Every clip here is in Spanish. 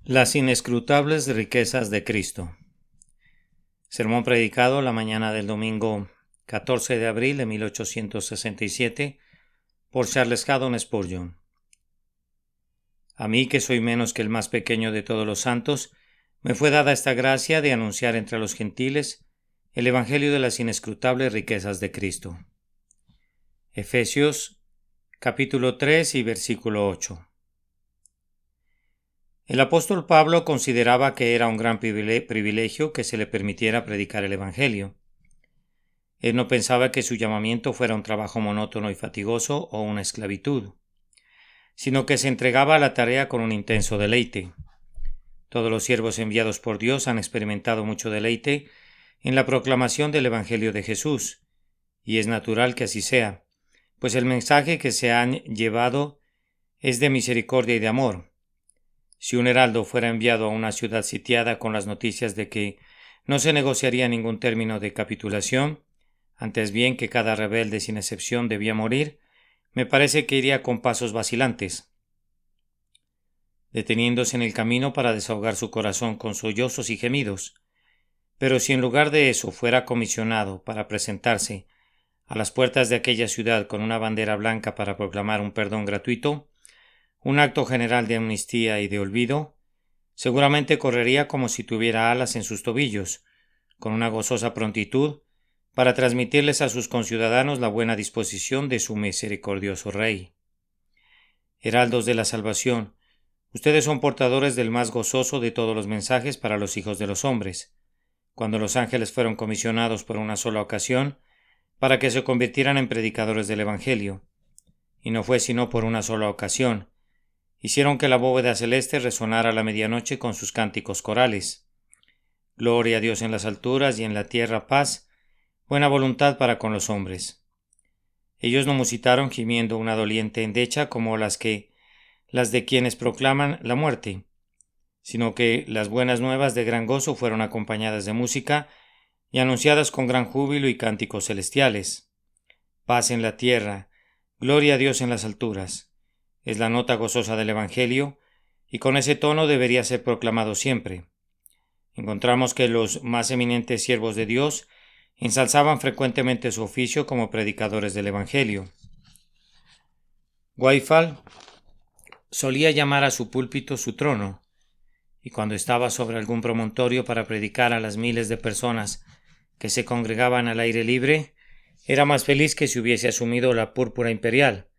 Las inescrutables riquezas de Cristo. Sermón predicado la mañana del domingo 14 de abril de 1867 por Charles Haddon Spurgeon. A mí, que soy menos que el más pequeño de todos los santos, me fue dada esta gracia de anunciar entre los gentiles el evangelio de las inescrutables riquezas de Cristo. Efesios capítulo 3 y versículo 8. El apóstol Pablo consideraba que era un gran privilegio que se le permitiera predicar el Evangelio. Él no pensaba que su llamamiento fuera un trabajo monótono y fatigoso o una esclavitud, sino que se entregaba a la tarea con un intenso deleite. Todos los siervos enviados por Dios han experimentado mucho deleite en la proclamación del Evangelio de Jesús, y es natural que así sea, pues el mensaje que se han llevado es de misericordia y de amor. Si un heraldo fuera enviado a una ciudad sitiada con las noticias de que no se negociaría ningún término de capitulación, antes bien que cada rebelde sin excepción debía morir, me parece que iría con pasos vacilantes, deteniéndose en el camino para desahogar su corazón con sollozos y gemidos. Pero si en lugar de eso fuera comisionado para presentarse a las puertas de aquella ciudad con una bandera blanca para proclamar un perdón gratuito, un acto general de amnistía y de olvido, seguramente correría como si tuviera alas en sus tobillos, con una gozosa prontitud para transmitirles a sus conciudadanos la buena disposición de su misericordioso Rey. Heraldos de la salvación, ustedes son portadores del más gozoso de todos los mensajes para los hijos de los hombres. Cuando los ángeles fueron comisionados por una sola ocasión para que se convirtieran en predicadores del Evangelio, y no fue sino por una sola ocasión, hicieron que la bóveda celeste resonara a la medianoche con sus cánticos corales. Gloria a Dios en las alturas y en la tierra paz, buena voluntad para con los hombres. Ellos no musitaron gimiendo una doliente endecha como las de quienes proclaman la muerte, sino que las buenas nuevas de gran gozo fueron acompañadas de música y anunciadas con gran júbilo y cánticos celestiales. Paz en la tierra, gloria a Dios en las alturas. Es la nota gozosa del Evangelio, y con ese tono debería ser proclamado siempre. Encontramos que los más eminentes siervos de Dios ensalzaban frecuentemente su oficio como predicadores del Evangelio. Wigfall solía llamar a su púlpito su trono, y cuando estaba sobre algún promontorio para predicar a las miles de personas que se congregaban al aire libre, era más feliz que si hubiese asumido la púrpura imperial,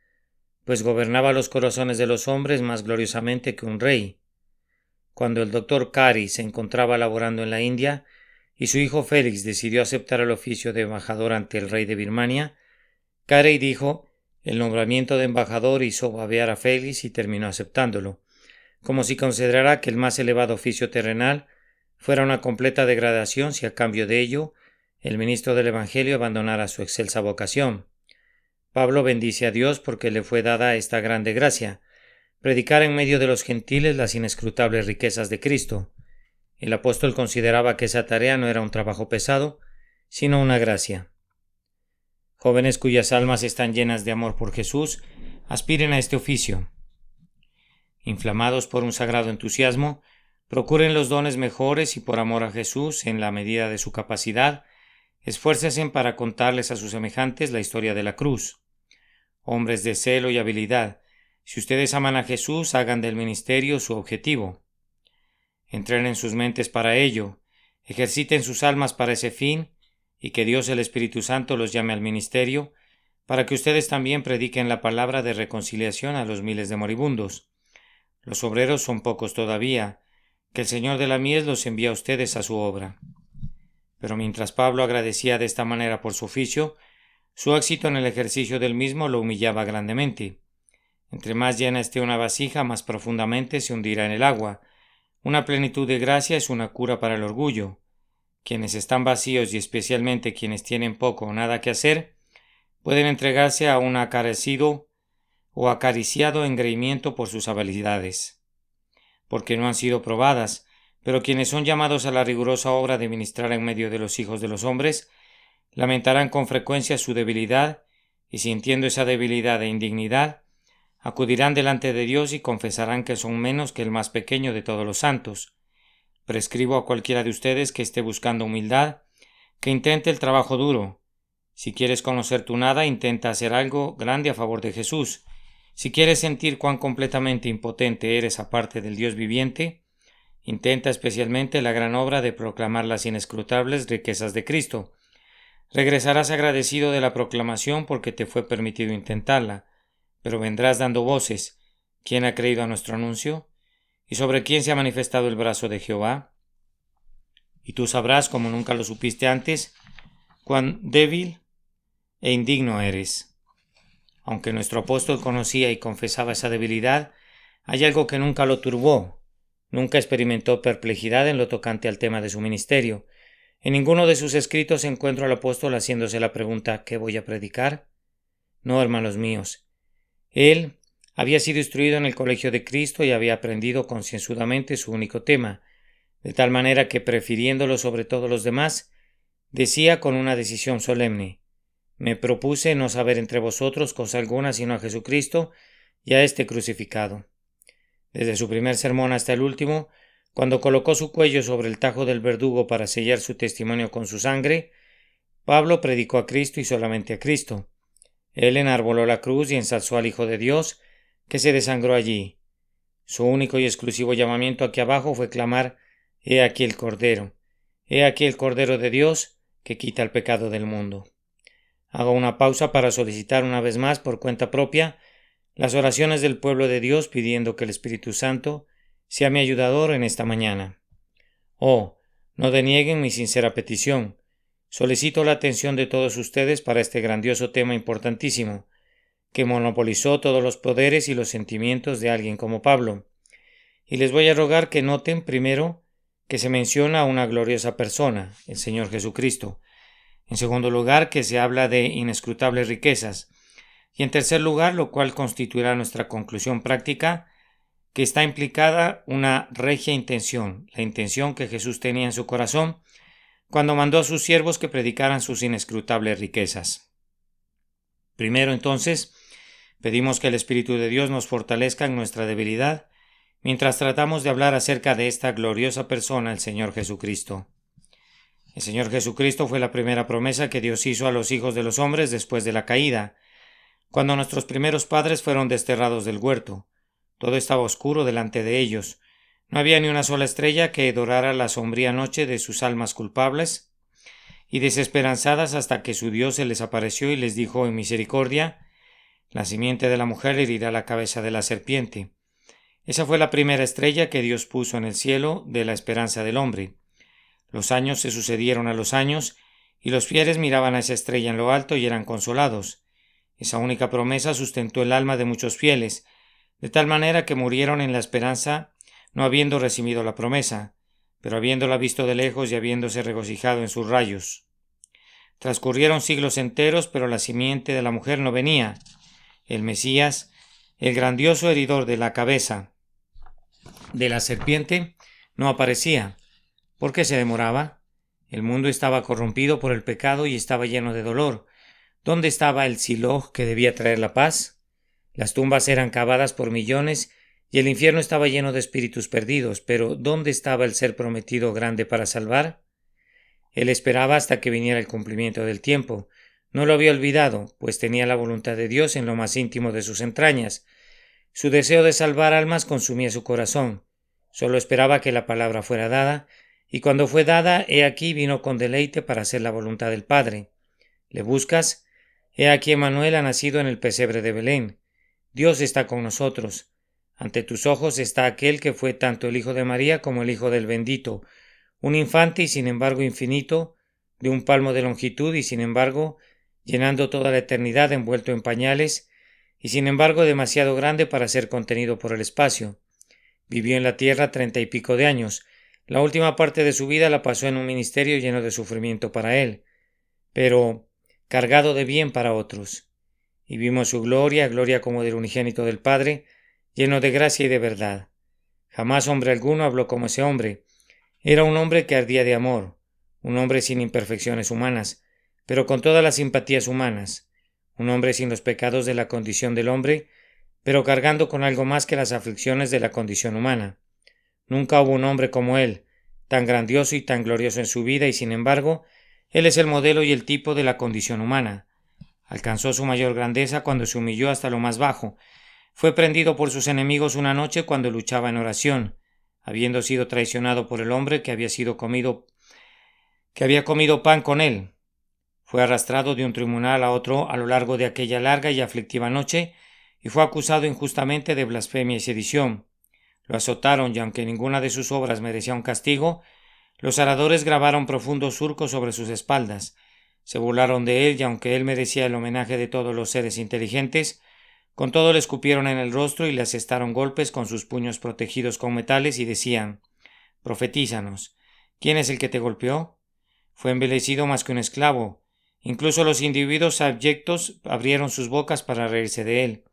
pues gobernaba los corazones de los hombres más gloriosamente que un rey. Cuando el doctor Carey se encontraba laborando en la India y su hijo Félix decidió aceptar el oficio de embajador ante el rey de Birmania, Carey dijo: el nombramiento de embajador hizo babear a Félix y terminó aceptándolo, como si considerara que el más elevado oficio terrenal fuera una completa degradación si a cambio de ello el ministro del Evangelio abandonara su excelsa vocación. Pablo bendice a Dios porque le fue dada esta grande gracia, predicar en medio de los gentiles las inescrutables riquezas de Cristo. El apóstol consideraba que esa tarea no era un trabajo pesado, sino una gracia. Jóvenes cuyas almas están llenas de amor por Jesús, aspiren a este oficio. Inflamados por un sagrado entusiasmo, procuren los dones mejores y por amor a Jesús, en la medida de su capacidad, esfuércense para contarles a sus semejantes la historia de la cruz. Hombres de celo y habilidad, si ustedes aman a Jesús, hagan del ministerio su objetivo. Entrenen sus mentes para ello, ejerciten sus almas para ese fin, y que Dios el Espíritu Santo los llame al ministerio, para que ustedes también prediquen la palabra de reconciliación a los miles de moribundos. Los obreros son pocos todavía, que el Señor de la mies los envía a ustedes a su obra. Pero mientras Pablo agradecía de esta manera por su oficio, su éxito en el ejercicio del mismo lo humillaba grandemente. Entre más llena esté una vasija, más profundamente se hundirá en el agua. Una plenitud de gracia es una cura para el orgullo. Quienes están vacíos y especialmente quienes tienen poco o nada que hacer, pueden entregarse a un acariciado o acariciado engreimiento por sus habilidades, porque no han sido probadas, pero quienes son llamados a la rigurosa obra de ministrar en medio de los hijos de los hombres, lamentarán con frecuencia su debilidad y, sintiendo esa debilidad e indignidad, Acudirán delante de Dios y confesarán que son menos que el más pequeño de todos los santos. Prescribo a cualquiera de ustedes que esté buscando humildad, que intente el trabajo duro. Si quieres conocer tu nada, intenta hacer algo grande a favor de Jesús. Si quieres sentir cuán completamente impotente eres aparte del Dios viviente, intenta especialmente la gran obra de proclamar las inescrutables riquezas de Cristo. Regresarás agradecido de la proclamación porque te fue permitido intentarla, pero vendrás dando voces. ¿Quién ha creído a nuestro anuncio? ¿Y sobre quién se ha manifestado el brazo de Jehová? Y tú sabrás, como nunca lo supiste antes, cuán débil e indigno eres. Aunque nuestro apóstol conocía y confesaba esa debilidad, hay algo que nunca lo turbó. Nunca experimentó perplejidad en lo tocante al tema de su ministerio. En ninguno de sus escritos encuentro al apóstol haciéndose la pregunta ¿qué voy a predicar? No, hermanos míos. Él había sido instruido en el colegio de Cristo y había aprendido concienzudamente su único tema, de tal manera que, prefiriéndolo sobre todos los demás, decía con una decisión solemne: me propuse no saber entre vosotros cosa alguna sino a Jesucristo y a este crucificado. Desde su primer sermón hasta el último, cuando colocó su cuello sobre el tajo del verdugo para sellar su testimonio con su sangre, Pablo predicó a Cristo y solamente a Cristo. Él enarboló la cruz y ensalzó al Hijo de Dios, que se desangró allí. Su único y exclusivo llamamiento aquí abajo fue clamar: He aquí el Cordero de Dios, que quita el pecado del mundo. Hago una pausa para solicitar una vez más por cuenta propia las oraciones del pueblo de Dios, pidiendo que el Espíritu Santo sea mi ayudador en esta mañana. Oh, no denieguen mi sincera petición. Solicito la atención de todos ustedes para este grandioso tema importantísimo, que monopolizó todos los poderes y los sentimientos de alguien como Pablo. Y les voy a rogar que noten primero que se menciona a una gloriosa persona, el Señor Jesucristo. En segundo lugar, que se habla de inescrutables riquezas. Y en tercer lugar, lo cual constituirá nuestra conclusión práctica, que está implicada una regia intención, la intención que Jesús tenía en su corazón cuando mandó a sus siervos que predicaran sus inescrutables riquezas. Primero, entonces, pedimos que el Espíritu de Dios nos fortalezca en nuestra debilidad mientras tratamos de hablar acerca de esta gloriosa persona, el Señor Jesucristo. El Señor Jesucristo fue la primera promesa que Dios hizo a los hijos de los hombres después de la caída, cuando nuestros primeros padres fueron desterrados del huerto. Todo estaba oscuro delante de ellos. No había ni una sola estrella que dorara la sombría noche de sus almas culpables y desesperanzadas, hasta que su Dios se les apareció y les dijo en misericordia: la simiente de la mujer herirá la cabeza de la serpiente. Esa fue la primera estrella que Dios puso en el cielo de la esperanza del hombre. Los años se sucedieron a los años y los fieles miraban a esa estrella en lo alto y eran consolados. Esa única promesa sustentó el alma de muchos fieles, de tal manera que murieron en la esperanza, no habiendo recibido la promesa, pero habiéndola visto de lejos y habiéndose regocijado en sus rayos. Transcurrieron siglos enteros, pero la simiente de la mujer no venía. El Mesías, el grandioso heridor de la cabeza de la serpiente, no aparecía. ¿Por qué se demoraba? El mundo estaba corrompido por el pecado y estaba lleno de dolor. ¿Dónde estaba el Siloh que debía traer la paz? Las tumbas eran cavadas por millones y el infierno estaba lleno de espíritus perdidos, pero ¿dónde estaba el ser prometido grande para salvar? Él esperaba hasta que viniera el cumplimiento del tiempo. No lo había olvidado, pues tenía la voluntad de Dios en lo más íntimo de sus entrañas. Su deseo de salvar almas consumía su corazón. Solo esperaba que la palabra fuera dada, y cuando fue dada, he aquí vino con deleite para hacer la voluntad del Padre. ¿Le buscas? He aquí Emmanuel ha nacido en el pesebre de Belén. Dios está con nosotros. Ante tus ojos está aquel que fue tanto el Hijo de María como el Hijo del Bendito, un infante y sin embargo infinito, de un palmo de longitud y sin embargo llenando toda la eternidad envuelto en pañales, y sin embargo demasiado grande para ser contenido por el espacio. Vivió en la tierra 30 y pico de años. La última parte de su vida la pasó en un ministerio lleno de sufrimiento para él, pero cargado de bien para otros. Y vimos su gloria, gloria como del unigénito del Padre, lleno de gracia y de verdad. Jamás hombre alguno habló como ese hombre. Era un hombre que ardía de amor, un hombre sin imperfecciones humanas, pero con todas las simpatías humanas, un hombre sin los pecados de la condición del hombre, pero cargando con algo más que las aflicciones de la condición humana. Nunca hubo un hombre como él, tan grandioso y tan glorioso en su vida, y sin embargo, él es el modelo y el tipo de la condición humana. Alcanzó su mayor grandeza cuando se humilló hasta lo más bajo. Fue prendido por sus enemigos una noche cuando luchaba en oración, habiendo sido traicionado por el hombre que había comido pan con él. Fue arrastrado de un tribunal a otro a lo largo de aquella larga y aflictiva noche, y fue acusado injustamente de blasfemia y sedición. Lo azotaron, y aunque ninguna de sus obras merecía un castigo, los aradores grabaron profundos surcos sobre sus espaldas. Se burlaron de él, y aunque él merecía el homenaje de todos los seres inteligentes, con todo le escupieron en el rostro y le asestaron golpes con sus puños protegidos con metales y decían: «Profetízanos, ¿quién es el que te golpeó?» Fue envilecido más que un esclavo. Incluso los individuos abyectos abrieron sus bocas para reírse de él,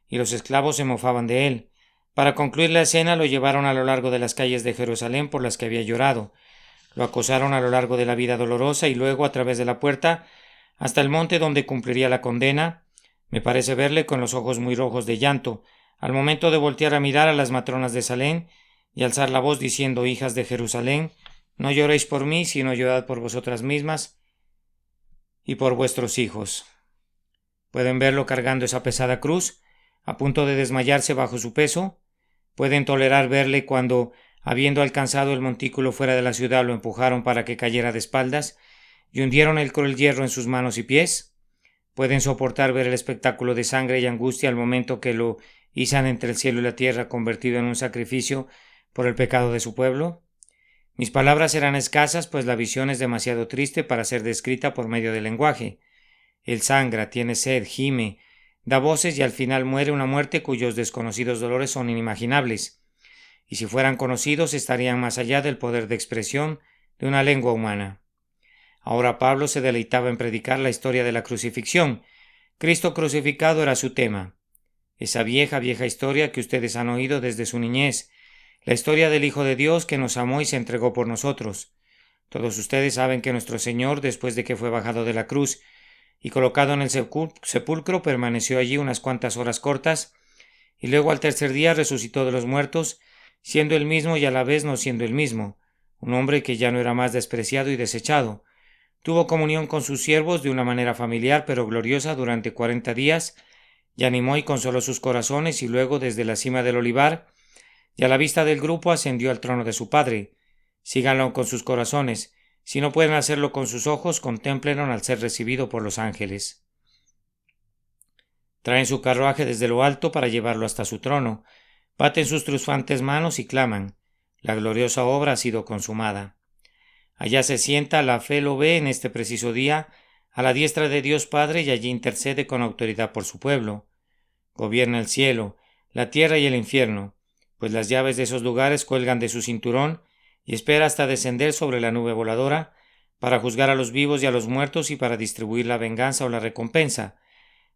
y los esclavos se mofaban de él. Para concluir la escena, lo llevaron a lo largo de las calles de Jerusalén por las que había llorado. Lo acosaron a lo largo de la vida dolorosa y luego, a través de la puerta, hasta el monte donde cumpliría la condena. Me parece verle con los ojos muy rojos de llanto, al momento de voltear a mirar a las matronas de Salem y alzar la voz diciendo: «Hijas de Jerusalén, no lloréis por mí, sino llorad por vosotras mismas y por vuestros hijos». Pueden verlo cargando esa pesada cruz, a punto de desmayarse bajo su peso. Pueden tolerar verle cuando, habiendo alcanzado el montículo fuera de la ciudad, lo empujaron para que cayera de espaldas y hundieron el cruel hierro en sus manos y pies. Pueden soportar ver el espectáculo de sangre y angustia al momento que lo izan entre el cielo y la tierra, convertido en un sacrificio por el pecado de su pueblo. Mis palabras serán escasas, pues la visión es demasiado triste para ser descrita por medio del lenguaje. Él sangra, tiene sed, gime, da voces y al final muere una muerte cuyos desconocidos dolores son inimaginables, y si fueran conocidos estarían más allá del poder de expresión de una lengua humana. Ahora Pablo se deleitaba en predicar la historia de la crucifixión. Cristo crucificado era su tema. Esa vieja historia que ustedes han oído desde su niñez, la historia del Hijo de Dios que nos amó y se entregó por nosotros. Todos ustedes saben que nuestro Señor, después de que fue bajado de la cruz y colocado en el sepulcro, permaneció allí unas cuantas horas cortas, y luego al tercer día resucitó de los muertos, siendo el mismo y a la vez no siendo el mismo, un hombre que ya no era más despreciado y desechado. Tuvo comunión con sus siervos de una manera familiar pero gloriosa durante 40 días, y animó y consoló sus corazones, y luego desde la cima del olivar y a la vista del grupo ascendió al trono de su Padre. Síganlo con sus corazones. Si no pueden hacerlo con sus ojos, contémplenlo al ser recibido por los ángeles. Traen su carruaje desde lo alto para llevarlo hasta su trono. Baten sus triunfantes manos y claman: «La gloriosa obra ha sido consumada». Allá se sienta, la fe lo ve en este preciso día, a la diestra de Dios Padre, y allí intercede con autoridad por su pueblo. Gobierna el cielo, la tierra y el infierno, pues las llaves de esos lugares cuelgan de su cinturón, y espera hasta descender sobre la nube voladora para juzgar a los vivos y a los muertos y para distribuir la venganza o la recompensa.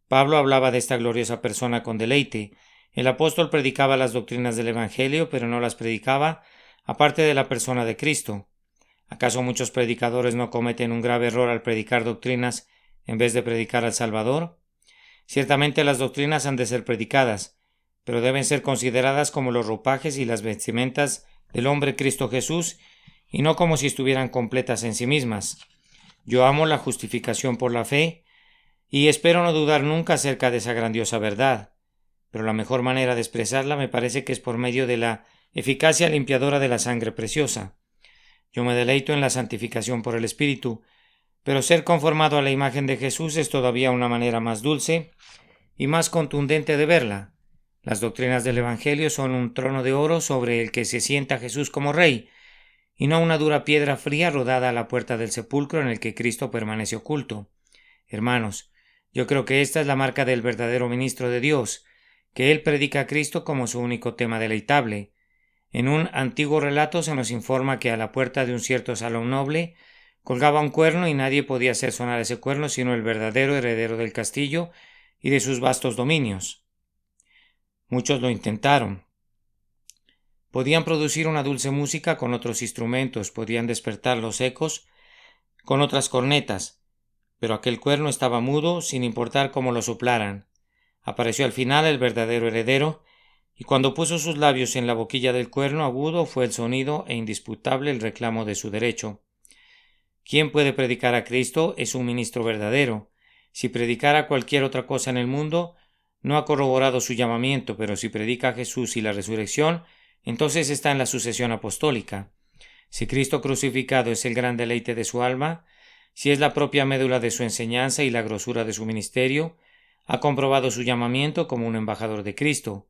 Pablo hablaba de esta gloriosa persona con deleite. El apóstol predicaba las doctrinas del Evangelio, pero no las predicaba aparte de la persona de Cristo. ¿Acaso muchos predicadores no cometen un grave error al predicar doctrinas en vez de predicar al Salvador? Ciertamente las doctrinas han de ser predicadas, pero deben ser consideradas como los ropajes y las vestimentas del hombre Cristo Jesús, y no como si estuvieran completas en sí mismas. Yo amo la justificación por la fe, y espero no dudar nunca acerca de esa grandiosa verdad, pero la mejor manera de expresarla me parece que es por medio de la eficacia limpiadora de la sangre preciosa. Yo me deleito en la santificación por el Espíritu, pero ser conformado a la imagen de Jesús es todavía una manera más dulce y más contundente de verla. Las doctrinas del Evangelio son un trono de oro sobre el que se sienta Jesús como Rey, y no una dura piedra fría rodada a la puerta del sepulcro en el que Cristo permanece oculto. Hermanos, yo creo que esta es la marca del verdadero ministro de Dios, que él predica a Cristo como su único tema deleitable. En un antiguo relato se nos informa que a la puerta de un cierto salón noble colgaba un cuerno y nadie podía hacer sonar ese cuerno sino el verdadero heredero del castillo y de sus vastos dominios. Muchos lo intentaron. Podían producir una dulce música con otros instrumentos, podían despertar los ecos con otras cornetas, pero aquel cuerno estaba mudo sin importar cómo lo soplaran. Apareció al final el verdadero heredero, y cuando puso sus labios en la boquilla del cuerno agudo fue el sonido e indisputable el reclamo de su derecho. Quien puede predicar a Cristo es un ministro verdadero. Si predicara cualquier otra cosa en el mundo, no ha corroborado su llamamiento, pero si predica a Jesús y la resurrección, entonces está en la sucesión apostólica. Si Cristo crucificado es el gran deleite de su alma, si es la propia médula de su enseñanza y la grosura de su ministerio, ha comprobado su llamamiento como un embajador de Cristo.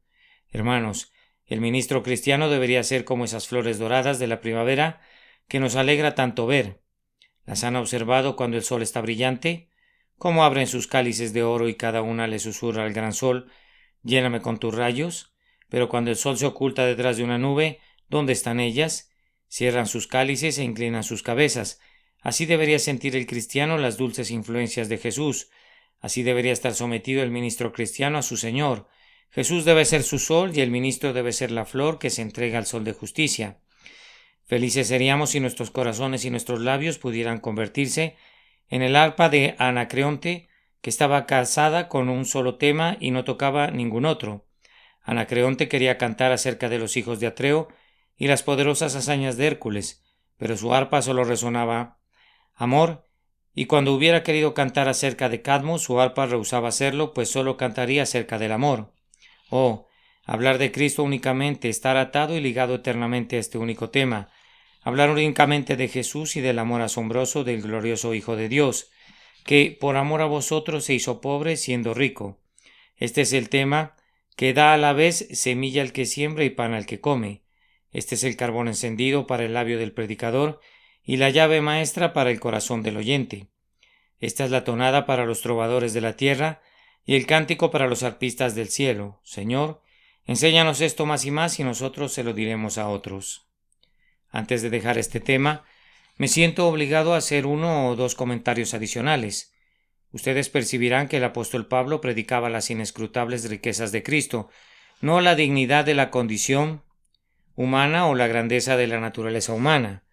Hermanos, el ministro cristiano debería ser como esas flores doradas de la primavera que nos alegra tanto ver. ¿Las han observado cuando el sol está brillante? ¿Cómo abren sus cálices de oro y cada una le susurra al gran sol: lléname con tus rayos? Pero cuando el sol se oculta detrás de una nube, ¿dónde están ellas? Cierran sus cálices e inclinan sus cabezas. Así debería sentir el cristiano las dulces influencias de Jesús. Así debería estar sometido el ministro cristiano a su Señor. Jesús debe ser su sol y el ministro debe ser la flor que se entrega al sol de justicia. Felices seríamos si nuestros corazones y nuestros labios pudieran convertirse en el arpa de Anacreonte, que estaba casada con un solo tema y no tocaba ningún otro. Anacreonte quería cantar acerca de los hijos de Atreo y las poderosas hazañas de Hércules, pero su arpa solo resonaba amor, y cuando hubiera querido cantar acerca de Cadmo, su arpa rehusaba hacerlo, pues solo cantaría acerca del amor. Oh, hablar de Cristo únicamente, estar atado y ligado eternamente a este único tema. Hablar únicamente de Jesús y del amor asombroso del glorioso Hijo de Dios, que por amor a vosotros se hizo pobre siendo rico. Este es el tema que da a la vez semilla al que siembra y pan al que come. Este es el carbón encendido para el labio del predicador y la llave maestra para el corazón del oyente. Esta es la tonada para los trovadores de la tierra y el cántico para los arpistas del cielo. Señor, enséñanos esto más y más y nosotros se lo diremos a otros. Antes de dejar este tema, me siento obligado a hacer uno o dos comentarios adicionales. Ustedes percibirán que el apóstol Pablo predicaba las inescrutables riquezas de Cristo, no la dignidad de la condición humana o la grandeza de la naturaleza humana.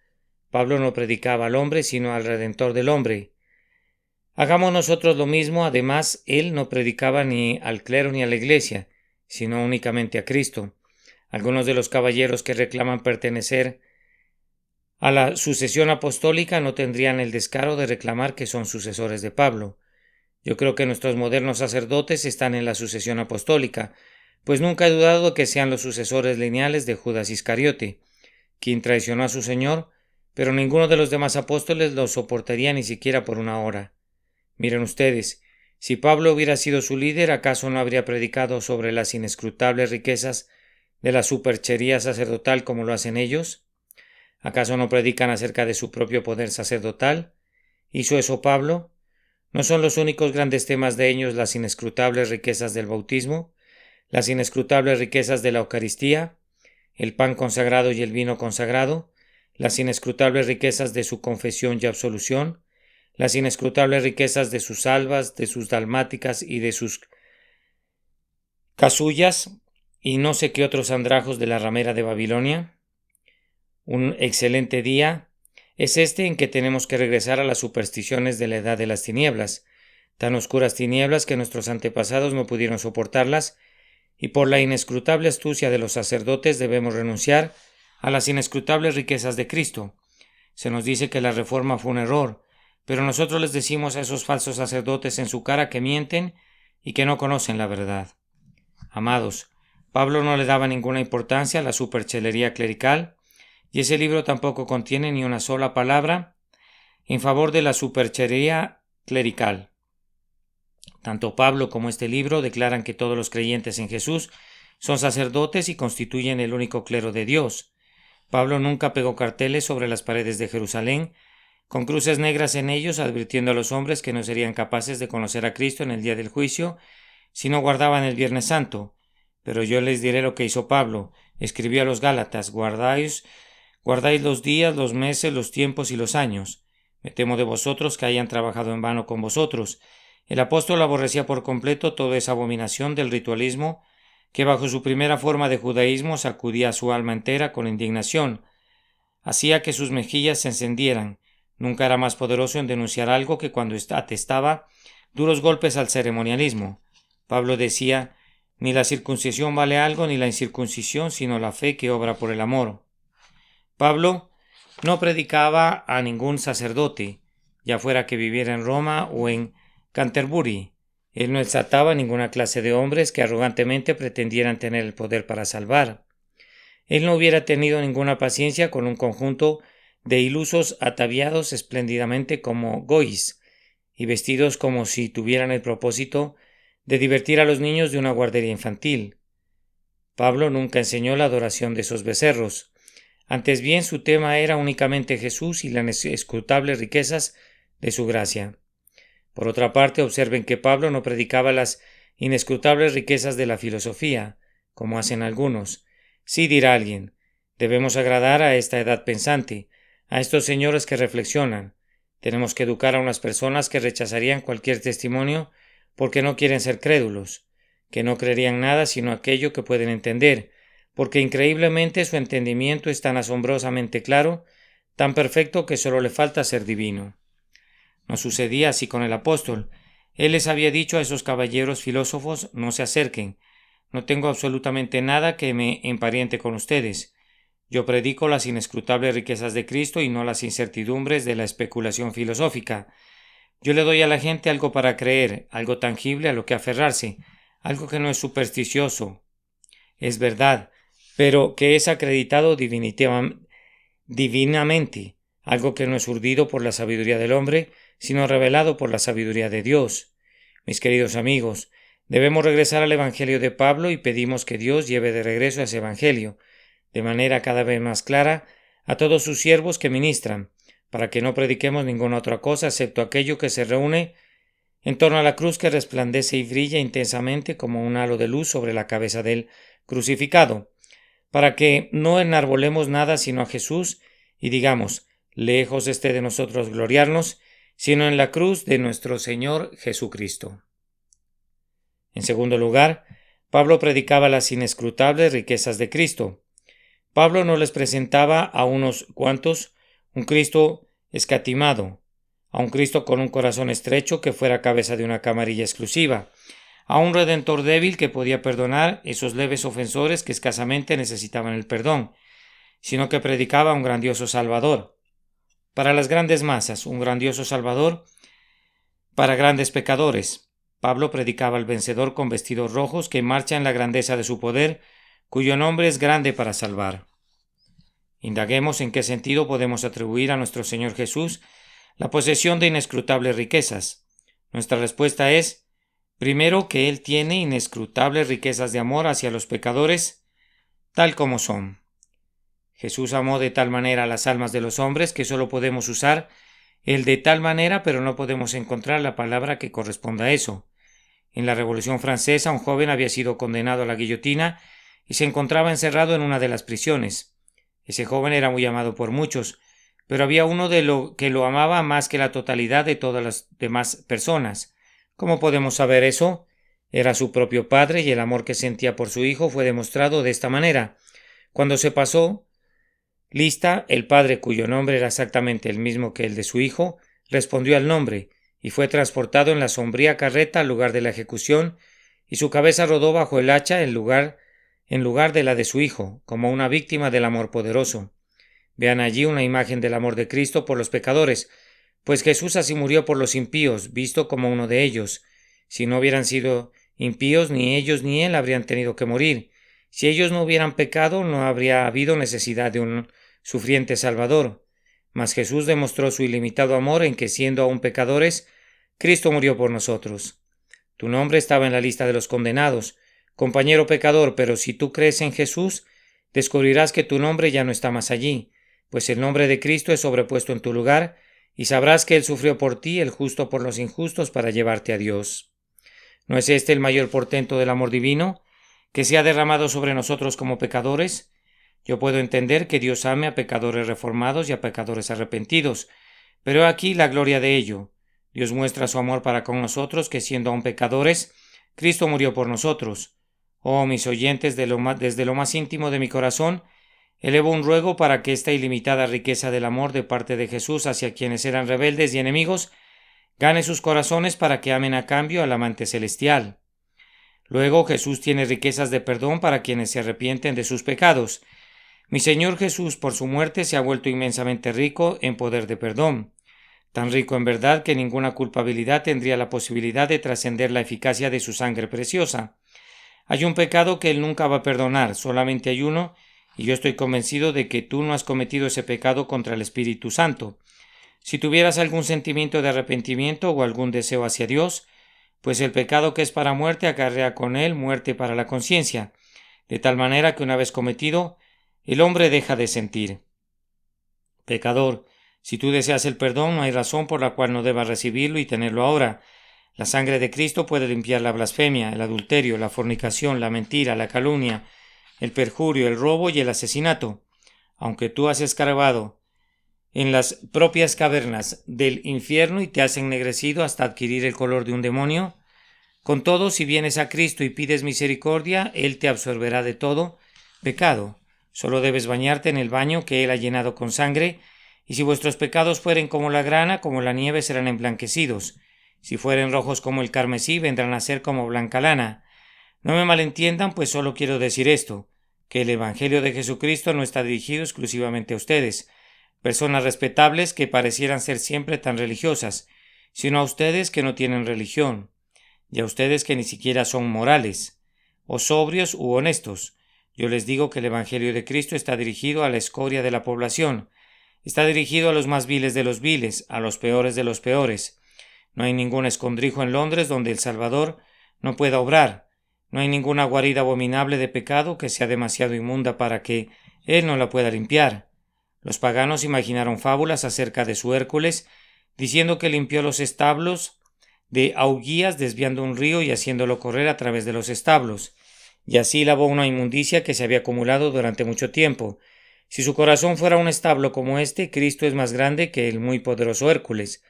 Pablo no predicaba al hombre, sino al Redentor del hombre. Hagamos nosotros lo mismo. Además, él no predicaba ni al clero ni a la iglesia, sino únicamente a Cristo. Algunos de los caballeros que reclaman pertenecer a la sucesión apostólica no tendrían el descaro de reclamar que son sucesores de Pablo. Yo creo que nuestros modernos sacerdotes están en la sucesión apostólica, pues nunca he dudado que sean los sucesores lineales de Judas Iscariote, quien traicionó a su Señor, pero ninguno de los demás apóstoles lo soportaría ni siquiera por una hora. Miren ustedes, si Pablo hubiera sido su líder, ¿acaso no habría predicado sobre las inescrutables riquezas de la superchería sacerdotal como lo hacen ellos? ¿Acaso no predican acerca de su propio poder sacerdotal? ¿Hizo eso Pablo? ¿No son los únicos grandes temas de ellos las inescrutables riquezas del bautismo, las inescrutables riquezas de la Eucaristía, el pan consagrado y el vino consagrado, las inescrutables riquezas de su confesión y absolución, las inescrutables riquezas de sus albas, de sus dalmáticas y de sus casullas, y no sé qué otros andrajos de la ramera de Babilonia? Un excelente día es este en que tenemos que regresar a las supersticiones de la edad de las tinieblas, tan oscuras tinieblas que nuestros antepasados no pudieron soportarlas, y por la inescrutable astucia de los sacerdotes debemos renunciar a las inescrutables riquezas de Cristo. Se nos dice que la reforma fue un error, pero nosotros les decimos a esos falsos sacerdotes en su cara que mienten y que no conocen la verdad. Amados, Pablo no le daba ninguna importancia a la superchelería clerical, y ese libro tampoco contiene ni una sola palabra en favor de la superchería clerical. Tanto Pablo como este libro declaran que todos los creyentes en Jesús son sacerdotes y constituyen el único clero de Dios. Pablo nunca pegó carteles sobre las paredes de Jerusalén, con cruces negras en ellos, advirtiendo a los hombres que no serían capaces de conocer a Cristo en el día del juicio si no guardaban el Viernes Santo. Pero yo les diré lo que hizo Pablo. Escribió a los Gálatas: guardáis los días, los meses, los tiempos y los años. Me temo de vosotros que hayan trabajado en vano con vosotros. El apóstol aborrecía por completo toda esa abominación del ritualismo que bajo su primera forma de judaísmo sacudía su alma entera con indignación. Hacía que sus mejillas se encendieran. Nunca era más poderoso en denunciar algo que cuando atestaba duros golpes al ceremonialismo. Pablo decía: ni la circuncisión vale algo, ni la incircuncisión, sino la fe que obra por el amor. Pablo no predicaba a ningún sacerdote, ya fuera que viviera en Roma o en Canterbury. Él no exaltaba a ninguna clase de hombres que arrogantemente pretendieran tener el poder para salvar. Él no hubiera tenido ninguna paciencia con un conjunto de ilusos ataviados espléndidamente como gois y vestidos como si tuvieran el propósito de divertir a los niños de una guardería infantil. Pablo nunca enseñó la adoración de esos becerros. Antes bien, su tema era únicamente Jesús y las inescrutables riquezas de su gracia. Por otra parte, observen que Pablo no predicaba las inescrutables riquezas de la filosofía, como hacen algunos. Sí, dirá alguien, debemos agradar a esta edad pensante, a estos señores que reflexionan. Tenemos que educar a unas personas que rechazarían cualquier testimonio porque no quieren ser crédulos, que no creerían nada sino aquello que pueden entender, porque increíblemente su entendimiento es tan asombrosamente claro, tan perfecto que solo le falta ser divino. No sucedía así con el apóstol. Él les había dicho a esos caballeros filósofos: no se acerquen, no tengo absolutamente nada que me emparente con ustedes. Yo predico las inescrutables riquezas de Cristo y no las incertidumbres de la especulación filosófica. Yo le doy a la gente algo para creer, algo tangible a lo que aferrarse, algo que no es supersticioso, es verdad, pero que es acreditado divinamente, algo que no es urdido por la sabiduría del hombre, sino revelado por la sabiduría de Dios. Mis queridos amigos, debemos regresar al Evangelio de Pablo y pedimos que Dios lleve de regreso a ese Evangelio, de manera cada vez más clara, a todos sus siervos que ministran, para que no prediquemos ninguna otra cosa excepto aquello que se reúne en torno a la cruz que resplandece y brilla intensamente como un halo de luz sobre la cabeza del crucificado, para que no enarbolemos nada sino a Jesús y digamos: lejos esté de nosotros gloriarnos, sino en la cruz de nuestro Señor Jesucristo. En segundo lugar, Pablo predicaba las inescrutables riquezas de Cristo. Pablo no les presentaba a unos cuantos un Cristo escatimado, a un Cristo con un corazón estrecho que fuera cabeza de una camarilla exclusiva, a un Redentor débil que podía perdonar esos leves ofensores que escasamente necesitaban el perdón, sino que predicaba a un grandioso Salvador. Para las grandes masas, un grandioso Salvador para grandes pecadores. Pablo predicaba al vencedor con vestidos rojos que marcha en la grandeza de su poder, cuyo nombre es grande para salvar. Indaguemos en qué sentido podemos atribuir a nuestro Señor Jesús la posesión de inescrutables riquezas. Nuestra respuesta es: primero, que Él tiene inescrutables riquezas de amor hacia los pecadores, tal como son. Jesús amó de tal manera a las almas de los hombres que solo podemos usar el de tal manera, pero no podemos encontrar la palabra que corresponda a eso. En la Revolución Francesa, un joven había sido condenado a la guillotina y se encontraba encerrado en una de las prisiones. Ese joven era muy amado por muchos, pero había uno que lo amaba más que la totalidad de todas las demás personas. ¿Cómo podemos saber eso? Era su propio padre, y el amor que sentía por su hijo fue demostrado de esta manera. Cuando se pasó lista, el padre, cuyo nombre era exactamente el mismo que el de su hijo, respondió al nombre, y fue transportado en la sombría carreta al lugar de la ejecución, y su cabeza rodó bajo el hacha en lugar de la de su hijo, como una víctima del amor poderoso. Vean allí una imagen del amor de Cristo por los pecadores, pues Jesús así murió por los impíos, visto como uno de ellos. Si no hubieran sido impíos, ni ellos ni él habrían tenido que morir. Si ellos no hubieran pecado, no habría habido necesidad de un sufriente Salvador. Mas Jesús demostró su ilimitado amor en que, siendo aún pecadores, Cristo murió por nosotros. Tu nombre estaba en la lista de los condenados, compañero pecador, pero si tú crees en Jesús, descubrirás que tu nombre ya no está más allí, pues el nombre de Cristo es sobrepuesto en tu lugar, y sabrás que Él sufrió por ti, el justo por los injustos, para llevarte a Dios. ¿No es este el mayor portento del amor divino, que se ha derramado sobre nosotros como pecadores? Yo puedo entender que Dios ame a pecadores reformados y a pecadores arrepentidos, pero he aquí la gloria de ello. Dios muestra su amor para con nosotros, que siendo aún pecadores, Cristo murió por nosotros. Oh, mis oyentes, desde lo más íntimo de mi corazón, elevo un ruego para que esta ilimitada riqueza del amor de parte de Jesús hacia quienes eran rebeldes y enemigos gane sus corazones, para que amen a cambio al amante celestial. Luego Jesús tiene riquezas de perdón para quienes se arrepienten de sus pecados. Mi Señor Jesús, por su muerte, se ha vuelto inmensamente rico en poder de perdón. Tan rico en verdad que ninguna culpabilidad tendría la posibilidad de trascender la eficacia de su sangre preciosa. Hay un pecado que Él nunca va a perdonar, solamente hay uno, y yo estoy convencido de que tú no has cometido ese pecado contra el Espíritu Santo. Si tuvieras algún sentimiento de arrepentimiento o algún deseo hacia Dios, pues el pecado que es para muerte acarrea con él muerte para la conciencia, de tal manera que una vez cometido, el hombre deja de sentir. Pecador, si tú deseas el perdón, no hay razón por la cual no debas recibirlo y tenerlo ahora. La sangre de Cristo puede limpiar la blasfemia, el adulterio, la fornicación, la mentira, la calumnia, el perjurio, el robo y el asesinato. Aunque tú has escarbado en las propias cavernas del infierno y te has ennegrecido hasta adquirir el color de un demonio, con todo, si vienes a Cristo y pides misericordia, Él te absorberá de todo pecado. Solo debes bañarte en el baño que Él ha llenado con sangre, y si vuestros pecados fueren como la grana, como la nieve, serán emblanquecidos. Si fueren rojos como el carmesí, vendrán a ser como blanca lana. No me malentiendan, pues solo quiero decir esto, que el Evangelio de Jesucristo no está dirigido exclusivamente a ustedes, personas respetables que parecieran ser siempre tan religiosas, sino a ustedes que no tienen religión, y a ustedes que ni siquiera son morales, o sobrios u honestos. Yo les digo que el Evangelio de Cristo está dirigido a la escoria de la población, está dirigido a los más viles de los viles, a los peores de los peores. No hay ningún escondrijo en Londres donde el Salvador no pueda obrar, no hay ninguna guarida abominable de pecado que sea demasiado inmunda para que Él no la pueda limpiar. Los paganos imaginaron fábulas acerca de su Hércules, diciendo que limpió los establos de augías desviando un río y haciéndolo correr a través de los establos, y así lavó una inmundicia que se había acumulado durante mucho tiempo. Si su corazón fuera un establo como este, Cristo es más grande que el muy poderoso Hércules.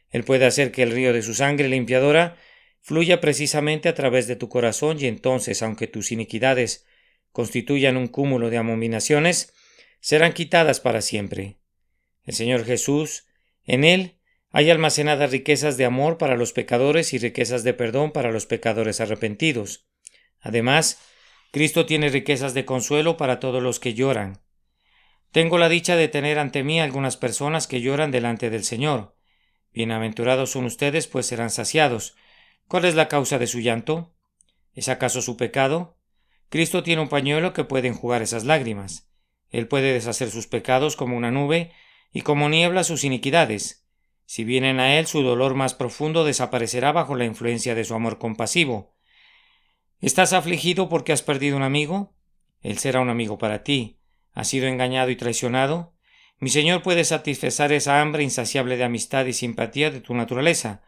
Él puede hacer que el río de su sangre limpiadora fluya precisamente a través de tu corazón, y entonces, aunque tus iniquidades constituyan un cúmulo de abominaciones, serán quitadas para siempre. El Señor Jesús, en Él hay almacenadas riquezas de amor para los pecadores y riquezas de perdón para los pecadores arrepentidos. Además, Cristo tiene riquezas de consuelo para todos los que lloran. Tengo la dicha de tener ante mí algunas personas que lloran delante del Señor. Bienaventurados son ustedes, pues serán saciados. ¿Cuál es la causa de su llanto? ¿Es acaso su pecado? Cristo tiene un pañuelo que puede enjugar esas lágrimas. Él puede deshacer sus pecados como una nube y como niebla sus iniquidades. Si vienen a Él, su dolor más profundo desaparecerá bajo la influencia de su amor compasivo. ¿Estás afligido porque has perdido un amigo? Él será un amigo para ti. ¿Has sido engañado y traicionado? Mi Señor puede satisfacer esa hambre insaciable de amistad y simpatía de tu naturaleza.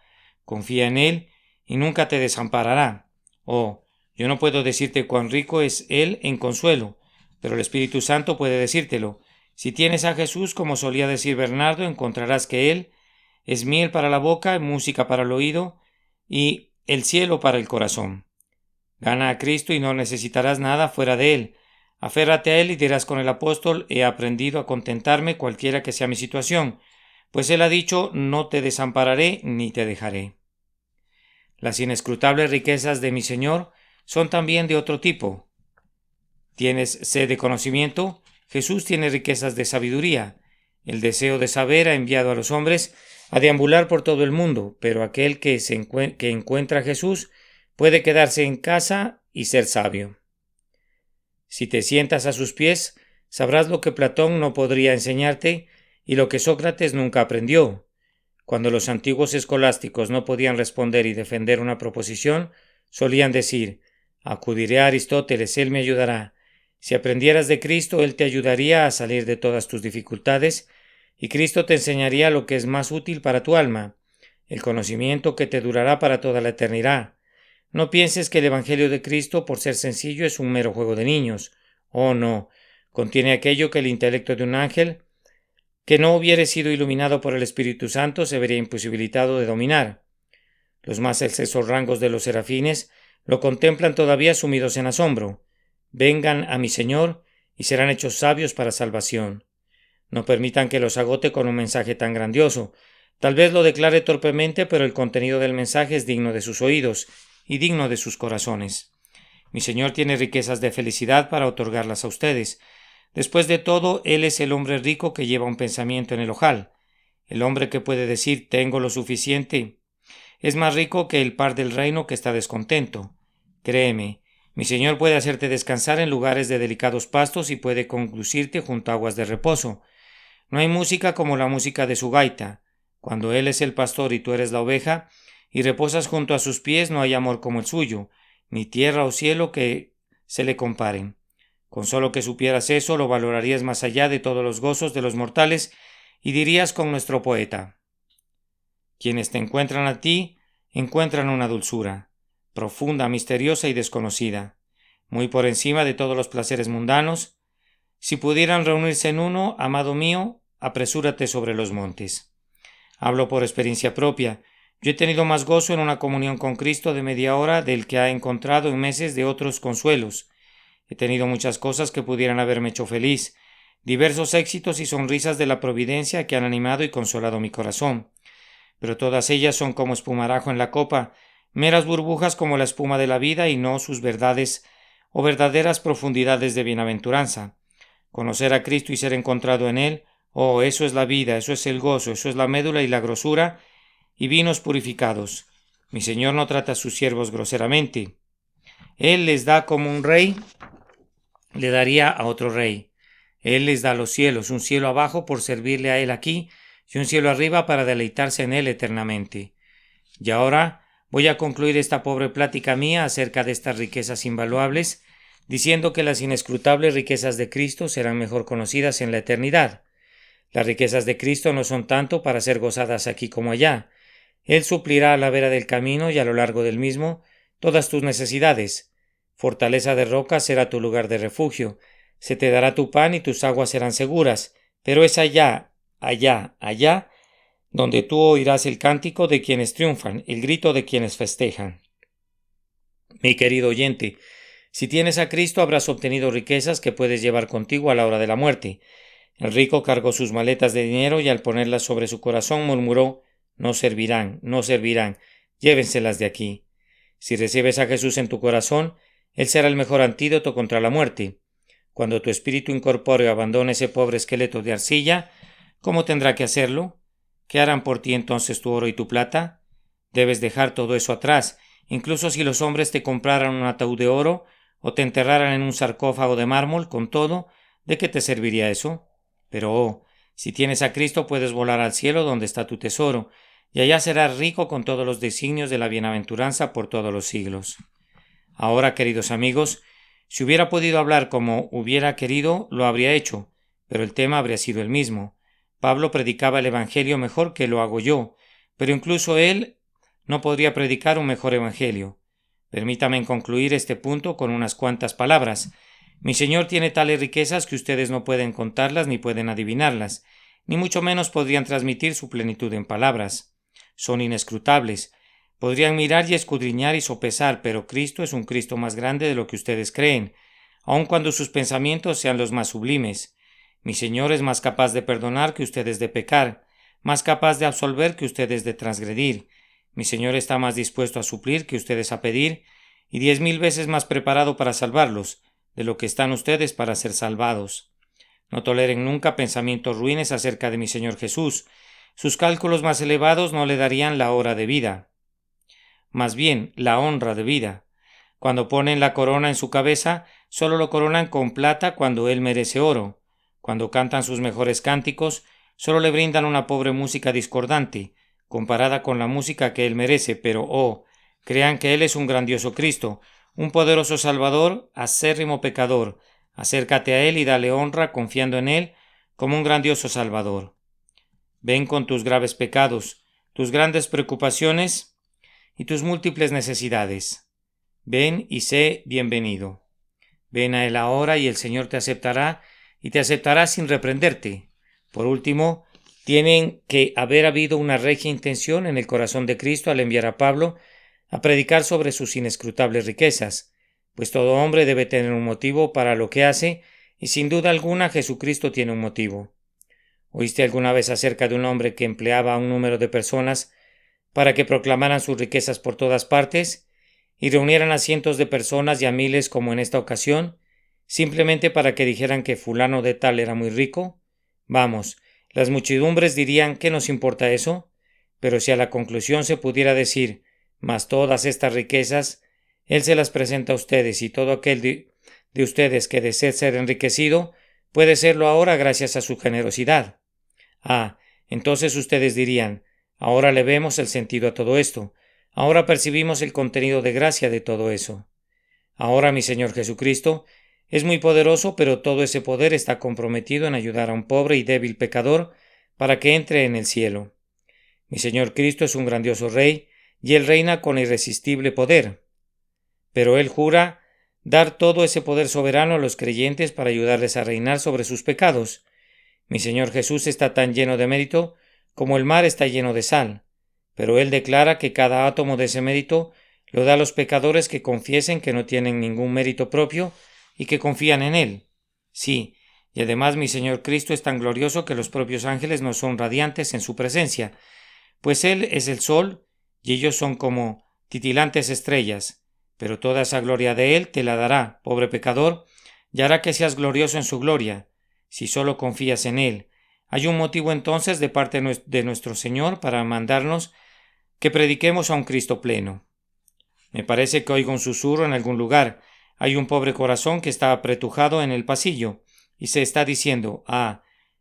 Confía en Él y nunca te desamparará. Oh, yo no puedo decirte cuán rico es Él en consuelo, pero el Espíritu Santo puede decírtelo. Si tienes a Jesús, como solía decir Bernardo, encontrarás que Él es miel para la boca, música para el oído y el cielo para el corazón. Gana a Cristo y no necesitarás nada fuera de Él. Aférrate a Él y dirás con el apóstol: he aprendido a contentarme cualquiera que sea mi situación, pues Él ha dicho: no te desampararé ni te dejaré. Las inescrutables riquezas de mi Señor son también de otro tipo. ¿Tienes sed de conocimiento? Jesús tiene riquezas de sabiduría. El deseo de saber ha enviado a los hombres a deambular por todo el mundo, pero aquel que encuentra a Jesús puede quedarse en casa y ser sabio. Si te sientas a sus pies, sabrás lo que Platón no podría enseñarte y lo que Sócrates nunca aprendió. Cuando los antiguos escolásticos no podían responder y defender una proposición, solían decir: acudiré a Aristóteles, él me ayudará. Si aprendieras de Cristo, Él te ayudaría a salir de todas tus dificultades, y Cristo te enseñaría lo que es más útil para tu alma, el conocimiento que te durará para toda la eternidad. No pienses que el Evangelio de Cristo, por ser sencillo, es un mero juego de niños. Oh, no. Contiene aquello que el intelecto de un ángel, que no hubiere sido iluminado por el Espíritu Santo, se vería imposibilitado de dominar. Los más excelsos rangos de los serafines lo contemplan todavía sumidos en asombro. Vengan a mi Señor y serán hechos sabios para salvación. No permitan que los agote con un mensaje tan grandioso. Tal vez lo declare torpemente, pero el contenido del mensaje es digno de sus oídos y digno de sus corazones. Mi Señor tiene riquezas de felicidad para otorgarlas a ustedes. Después de todo, Él es el hombre rico que lleva un pensamiento en el ojal. El hombre que puede decir tengo lo suficiente es más rico que el par del reino que está descontento. Créeme, mi Señor puede hacerte descansar en lugares de delicados pastos y puede conducirte junto a aguas de reposo. No hay música como la música de su gaita. Cuando Él es el pastor y tú eres la oveja, y reposas junto a sus pies, no hay amor como el suyo, ni tierra o cielo que se le comparen. Con solo que supieras eso, lo valorarías más allá de todos los gozos de los mortales, y dirías con nuestro poeta: quienes te encuentran a ti, encuentran una dulzura, profunda, misteriosa y desconocida, muy por encima de todos los placeres mundanos. Si pudieran reunirse en uno, amado mío, apresúrate sobre los montes. Hablo por experiencia propia. Yo he tenido más gozo en una comunión con Cristo de media hora del que he encontrado en meses de otros consuelos. He tenido muchas cosas que pudieran haberme hecho feliz, diversos éxitos y sonrisas de la providencia que han animado y consolado mi corazón. Pero todas ellas son como espumarajo en la copa, meras burbujas como la espuma de la vida y no sus verdades o verdaderas profundidades de bienaventuranza. Conocer a Cristo y ser encontrado en Él, oh, eso es la vida, eso es el gozo, eso es la médula y la grosura y vinos purificados. Mi Señor no trata a sus siervos groseramente. Él les da como un rey le daría a otro rey. Él les da los cielos, un cielo abajo por servirle a Él aquí y un cielo arriba para deleitarse en Él eternamente. Y ahora voy a concluir esta pobre plática mía acerca de estas riquezas invaluables, diciendo que las inescrutables riquezas de Cristo serán mejor conocidas en la eternidad. Las riquezas de Cristo no son tanto para ser gozadas aquí como allá. Él suplirá a la vera del camino y a lo largo del mismo todas tus necesidades. Fortaleza de roca será tu lugar de refugio. Se te dará tu pan y tus aguas serán seguras. Pero es allá, allá, donde tú oirás el cántico de quienes triunfan, el grito de quienes festejan. Mi querido oyente, si tienes a Cristo habrás obtenido riquezas que puedes llevar contigo a la hora de la muerte. El rico cargó sus maletas de dinero y al ponerlas sobre su corazón murmuró: no servirán, no servirán, llévenselas de aquí. Si recibes a Jesús en tu corazón, Él será el mejor antídoto contra la muerte. Cuando tu espíritu incorpóreo abandone ese pobre esqueleto de arcilla, ¿cómo tendrá que hacerlo? ¿Qué harán por ti entonces tu oro y tu plata? Debes dejar todo eso atrás, incluso si los hombres te compraran un ataúd de oro o te enterraran en un sarcófago de mármol. Con todo, ¿de qué te serviría eso? Pero si tienes a Cristo puedes volar al cielo donde está tu tesoro, y allá serás rico con todos los designios de la bienaventuranza por todos los siglos. Ahora, queridos amigos, si hubiera podido hablar como hubiera querido, lo habría hecho, pero el tema habría sido el mismo. Pablo predicaba el Evangelio mejor que lo hago yo, pero incluso él no podría predicar un mejor Evangelio. Permítame concluir este punto con unas cuantas palabras. Mi Señor tiene tales riquezas que ustedes no pueden contarlas ni pueden adivinarlas, ni mucho menos podrían transmitir su plenitud en palabras. Son inescrutables. Podrían mirar y escudriñar y sopesar, pero Cristo es un Cristo más grande de lo que ustedes creen, aun cuando sus pensamientos sean los más sublimes. Mi Señor es más capaz de perdonar que ustedes de pecar, más capaz de absolver que ustedes de transgredir. Mi Señor está más dispuesto a suplir que ustedes a pedir, y 10,000 veces más preparado para salvarlos de lo que están ustedes para ser salvados. No toleren nunca pensamientos ruines acerca de mi Señor Jesús. Sus cálculos más elevados no le darían la hora de vida, más bien la honra de vida. Cuando ponen la corona en su cabeza, solo lo coronan con plata cuando él merece oro. Cuando cantan sus mejores cánticos, solo le brindan una pobre música discordante, comparada con la música que él merece, pero crean que él es un grandioso Cristo, un poderoso Salvador, acérrimo pecador. Acércate a él y dale honra confiando en él como un grandioso Salvador. Ven con tus graves pecados, tus grandes preocupaciones y tus múltiples necesidades. Ven y sé bienvenido. Ven a él ahora y el Señor te aceptará, y te aceptará sin reprenderte. Por último, tienen que haber habido una regia intención en el corazón de Cristo al enviar a Pablo a predicar sobre sus inescrutables riquezas, pues todo hombre debe tener un motivo para lo que hace, y sin duda alguna Jesucristo tiene un motivo. ¿Oíste alguna vez acerca de un hombre que empleaba a un número de personas para que proclamaran sus riquezas por todas partes? y reunieran a cientos de personas y a miles como en esta ocasión, simplemente para que dijeran que fulano de tal era muy rico? Vamos, las muchedumbres dirían ¿qué nos importa eso? Pero si a la conclusión se pudiera decir, mas todas estas riquezas, Él se las presenta a ustedes y todo aquel de ustedes que desee ser enriquecido, puede serlo ahora gracias a su generosidad. Entonces ustedes dirían, ahora le vemos el sentido a todo esto, ahora percibimos el contenido de gracia de todo eso. Ahora mi Señor Jesucristo es muy poderoso, pero todo ese poder está comprometido en ayudar a un pobre y débil pecador para que entre en el cielo. Mi Señor Cristo es un grandioso Rey, y Él reina con irresistible poder. Pero Él jura dar todo ese poder soberano a los creyentes para ayudarles a reinar sobre sus pecados. Mi Señor Jesús está tan lleno de mérito como el mar está lleno de sal, pero Él declara que cada átomo de ese mérito lo da a los pecadores que confiesen que no tienen ningún mérito propio y que confían en Él. Sí, y además mi Señor Cristo es tan glorioso que los propios ángeles no son radiantes en su presencia, pues Él es el sol y ellos son como titilantes estrellas, pero toda esa gloria de Él te la dará, pobre pecador, y hará que seas glorioso en su gloria, si solo confías en Él. Hay un motivo entonces de parte de nuestro Señor para mandarnos que prediquemos a un Cristo pleno. Me parece que oigo un susurro en algún lugar. Hay un pobre corazón que está apretujado en el pasillo y se está diciendo,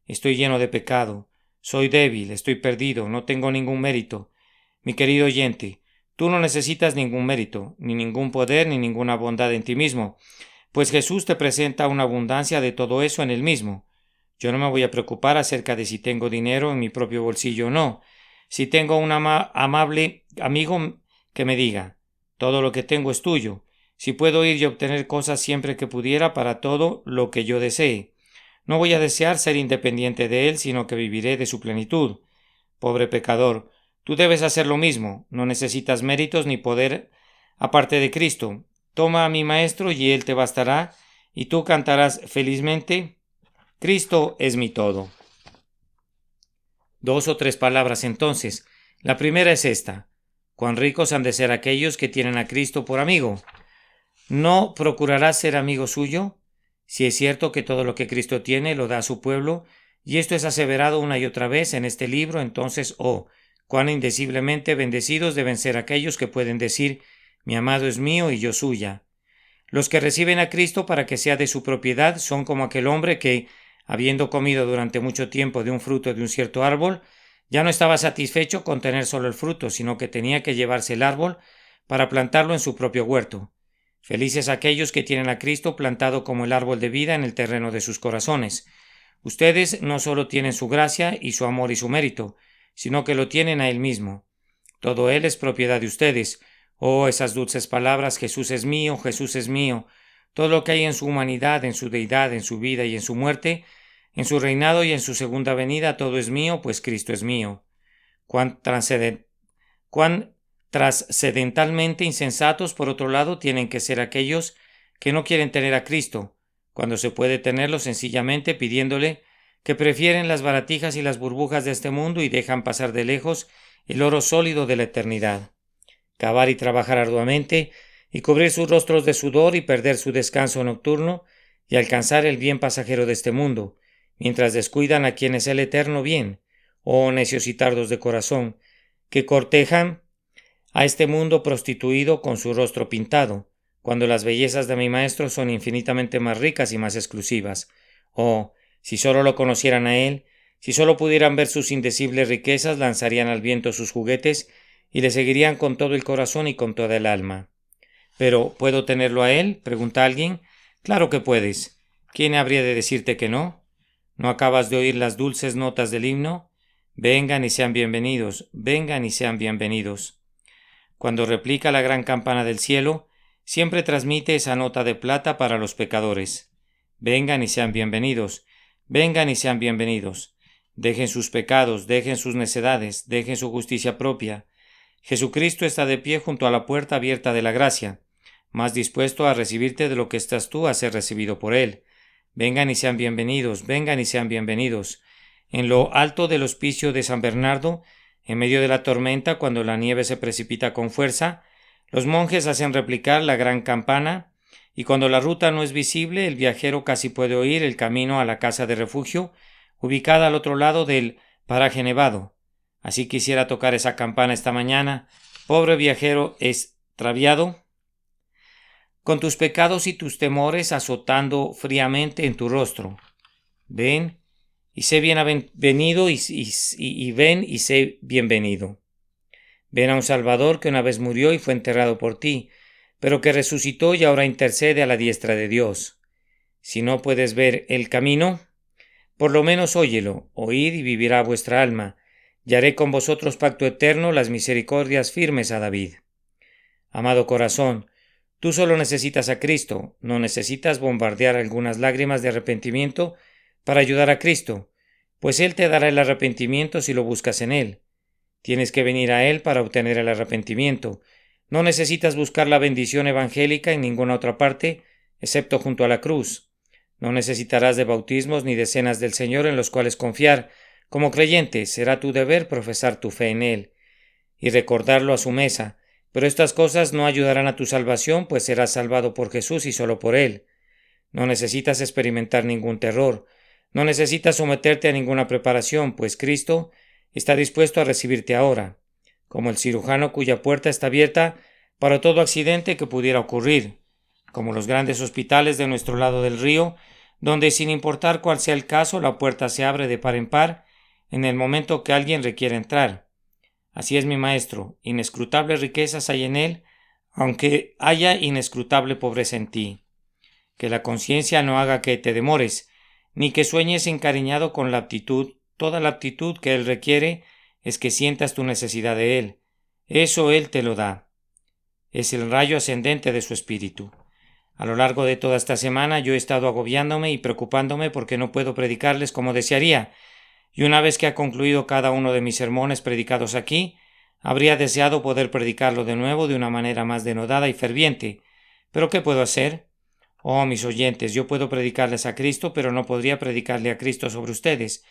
estoy lleno de pecado, soy débil, estoy perdido, no tengo ningún mérito. Mi querido oyente, tú no necesitas ningún mérito, ni ningún poder, ni ninguna bondad en ti mismo, pues Jesús te presenta una abundancia de todo eso en él mismo. Yo no me voy a preocupar acerca de si tengo dinero en mi propio bolsillo o no. Si tengo un amable amigo que me diga, todo lo que tengo es tuyo. Si puedo ir y obtener cosas siempre que pudiera para todo lo que yo desee. No voy a desear ser independiente de él, sino que viviré de su plenitud. Pobre pecador, tú debes hacer lo mismo. No necesitas méritos ni poder aparte de Cristo. Toma a mi maestro y él te bastará, y tú cantarás felizmente, Cristo es mi todo. 2 o 3 palabras entonces. La primera es esta. Cuán ricos han de ser aquellos que tienen a Cristo por amigo. ¿No procurarás ser amigo suyo? Si es cierto que todo lo que Cristo tiene lo da a su pueblo, y esto es aseverado una y otra vez en este libro, entonces, cuán indeciblemente bendecidos deben ser aquellos que pueden decir, mi amado es mío y yo suya. Los que reciben a Cristo para que sea de su propiedad son como aquel hombre que, habiendo comido durante mucho tiempo de un fruto de un cierto árbol, ya no estaba satisfecho con tener solo el fruto, sino que tenía que llevarse el árbol para plantarlo en su propio huerto. Felices aquellos que tienen a Cristo plantado como el árbol de vida en el terreno de sus corazones. Ustedes no solo tienen su gracia y su amor y su mérito, sino que lo tienen a Él mismo. Todo Él es propiedad de ustedes. Esas dulces palabras, Jesús es mío, Jesús es mío. Todo lo que hay en su humanidad, en su deidad, en su vida y en su muerte, en su reinado y en su segunda venida, todo es mío, pues Cristo es mío. Cuán trascendentalmente insensatos, por otro lado, tienen que ser aquellos que no quieren tener a Cristo, cuando se puede tenerlo sencillamente pidiéndole que prefieren las baratijas y las burbujas de este mundo y dejan pasar de lejos el oro sólido de la eternidad. Cavar y trabajar arduamente, y cubrir sus rostros de sudor y perder su descanso nocturno, y alcanzar el bien pasajero de este mundo, mientras descuidan a quien es el eterno bien, necios y tardos de corazón, que cortejan a este mundo prostituido con su rostro pintado, cuando las bellezas de mi maestro son infinitamente más ricas y más exclusivas. Si solo lo conocieran a él, si solo pudieran ver sus indecibles riquezas, lanzarían al viento sus juguetes y le seguirían con todo el corazón y con toda el alma. ¿Pero puedo tenerlo a él?, pregunta alguien. Claro que puedes. ¿Quién habría de decirte que no? ¿No acabas de oír las dulces notas del himno? Vengan y sean bienvenidos, vengan y sean bienvenidos. Cuando replica la gran campana del cielo, siempre transmite esa nota de plata para los pecadores. Vengan y sean bienvenidos, vengan y sean bienvenidos. Dejen sus pecados, dejen sus necedades, dejen su justicia propia. Jesucristo está de pie junto a la puerta abierta de la gracia, más dispuesto a recibirte de lo que estás tú a ser recibido por Él. Vengan y sean bienvenidos, vengan y sean bienvenidos. En lo alto del hospicio de San Bernardo, en medio de la tormenta, cuando la nieve se precipita con fuerza, Los monjes hacen replicar la gran campana, y cuando la ruta no es visible, el viajero casi puede oír el camino a la casa de refugio, ubicada al otro lado del paraje nevado. Así quisiera tocar esa campana esta mañana, pobre viajero extraviado, con tus pecados y tus temores azotando fríamente en tu rostro. Ven y sé bienvenido y ven y sé bienvenido. Ven a un Salvador que una vez murió y fue enterrado por ti, pero que resucitó y ahora intercede a la diestra de Dios. Si no puedes ver el camino, por lo menos óyelo, oíd y vivirá vuestra alma, y haré con vosotros pacto eterno, las misericordias firmes a David. Amado corazón, tú solo necesitas a Cristo, no necesitas bombardear algunas lágrimas de arrepentimiento para ayudar a Cristo, pues Él te dará el arrepentimiento si lo buscas en Él. Tienes que venir a Él para obtener el arrepentimiento. No necesitas buscar la bendición evangélica en ninguna otra parte, excepto junto a la cruz. No necesitarás de bautismos ni de cenas del Señor en los cuales confiar. Como creyente, será tu deber profesar tu fe en Él y recordarlo a su mesa. Pero estas cosas no ayudarán a tu salvación, pues serás salvado por Jesús y solo por Él. No necesitas experimentar ningún terror. No necesitas someterte a ninguna preparación, pues Cristo está dispuesto a recibirte ahora, como el cirujano cuya puerta está abierta para todo accidente que pudiera ocurrir, como los grandes hospitales de nuestro lado del río, donde sin importar cuál sea el caso, la puerta se abre de par en par en el momento que alguien requiere entrar. Así es mi Maestro, inescrutables riquezas hay en él, aunque haya inescrutable pobreza en ti. Que la conciencia no haga que te demores, ni que sueñes encariñado con la aptitud. Toda la aptitud que él requiere es que sientas tu necesidad de él. Eso él te lo da. Es el rayo ascendente de su espíritu. A lo largo de toda esta semana yo he estado agobiándome y preocupándome porque no puedo predicarles como desearía, y una vez que ha concluido cada uno de mis sermones predicados aquí, habría deseado poder predicarlo de nuevo de una manera más denodada y ferviente. ¿Pero qué puedo hacer? Oh, mis oyentes, yo puedo predicarles a Cristo, pero no podría predicarle a Cristo sobre ustedes.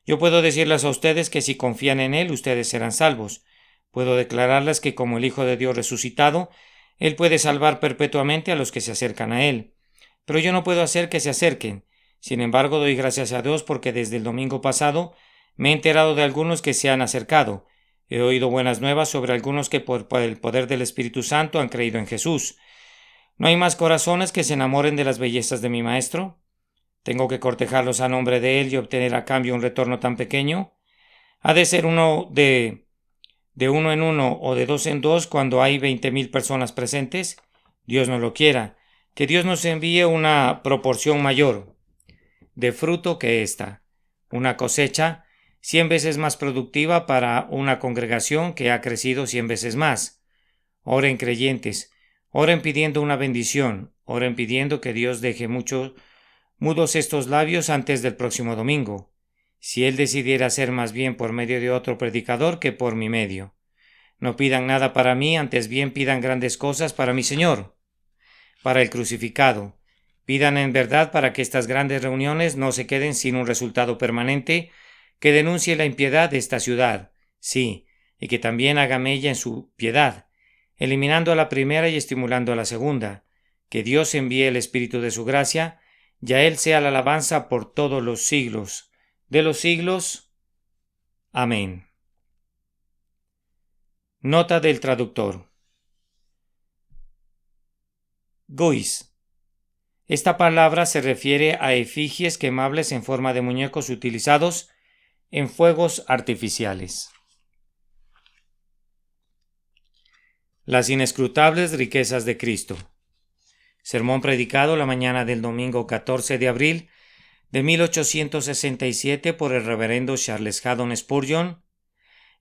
Yo puedo decirles a ustedes que si confían en Él, ustedes serán salvos. Puedo declararles que como el Hijo de Dios resucitado, Él puede salvar perpetuamente a los que se acercan a Él. Pero yo no puedo hacer que se acerquen. Sin embargo, doy gracias a Dios porque desde el domingo pasado me he enterado de algunos que se han acercado. He oído buenas nuevas sobre algunos que por el poder del Espíritu Santo han creído en Jesús. ¿No hay más corazones que se enamoren de las bellezas de mi Maestro? ¿Tengo que cortejarlos a nombre de él y obtener a cambio un retorno tan pequeño? ¿Ha de ser uno de uno en uno o de dos en dos cuando hay 20,000 personas presentes? Dios no lo quiera. Que Dios nos envíe una proporción mayor de fruto que esta. Una cosecha 100 veces más productiva para una congregación que ha crecido 100 veces más. Oren creyentes. Oren pidiendo una bendición. Oren pidiendo que Dios deje mudos estos labios antes del próximo domingo, si Él decidiera hacer más bien por medio de otro predicador que por mi medio. No pidan nada para mí, antes bien pidan grandes cosas para mi Señor, para el crucificado. Pidan en verdad para que estas grandes reuniones no se queden sin un resultado permanente que denuncie la impiedad de esta ciudad, sí, y que también haga mella en su piedad, eliminando a la primera y estimulando a la segunda. Que Dios envíe el Espíritu de su gracia, y a Él sea la alabanza por todos los siglos de los siglos. Amén. Nota del traductor. Guis. Esta palabra se refiere a efigies quemables en forma de muñecos utilizados en fuegos artificiales. Las inescrutables riquezas de Cristo. Sermón predicado la mañana del domingo 14 de abril de 1867 por el reverendo Charles Haddon Spurgeon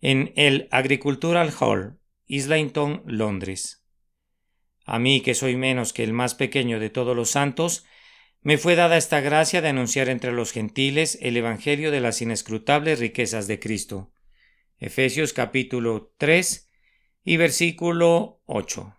en el Agricultural Hall, Islington, Londres. A mí, que soy menos que el más pequeño de todos los santos, me fue dada esta gracia de anunciar entre los gentiles el Evangelio de las inescrutables riquezas de Cristo. Efesios capítulo 3 y versículo 8.